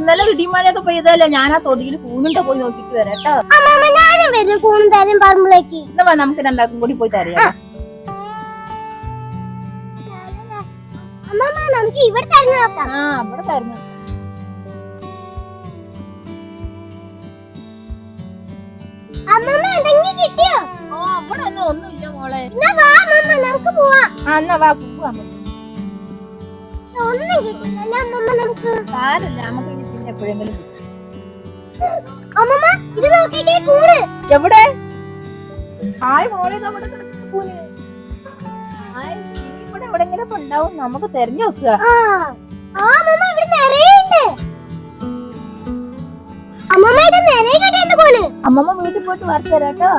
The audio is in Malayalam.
ഇന്നലെ ഇടിമഴയൊക്കെ പെയ്തല്ലേ, ഞാൻ ആ തൊടിയിൽ കൂണിന്റെ പോയി നോക്കിട്ട് വരാട്ടോ. കൂണും തരും പറമ്പിലേക്ക്. എന്നാ നമുക്ക് രണ്ടാൾക്കും കൂടി പോയി തരാം. നമുക്ക് ഇവിടെ തരുന്ന നോക്കാം. ആ അവിടെ തരുന്നു. അമ്മമ്മ എന്തെങ്കിലും കിട്ടിയോ? ഓ അവിടെ ഒന്നുമില്ല മോളെ. എന്നാ വാ അമ്മമ്മ, നമുക്ക് പോവാം. ആ എന്നാ വാ പോവാം. ഒന്നും കിട്ടില്ലല്ലോ അമ്മമ്മ നമുക്ക്. സാരല്ല, നമുക്ക് ഇനി പിന്നെ എപ്പോഴെങ്കിലും. അമ്മമ്മ ഇത് നോക്കിക്കേ, കൂണ്. എവിടെ? ഹായ് മോളെ, നമ്മുടെ കിടക്കുന്ന കൂന്. ഹായ്, ഇനി ഇവിടെ എവിടെങ്കിലും ഉണ്ടാവും, നമുക്ക് തെരഞ്ഞു നോക്കുക. അമ്മമ്മ ഇവിടെ നിറയുണ്ട്. അമ്മമ്മ ഇത് നിറയെ കിട്ടിയുണ്ട് കൂണ്. അമ്മമ്മ വീട്ടിൽ പോയിട്ട് വറുത്തരാട്ടോ.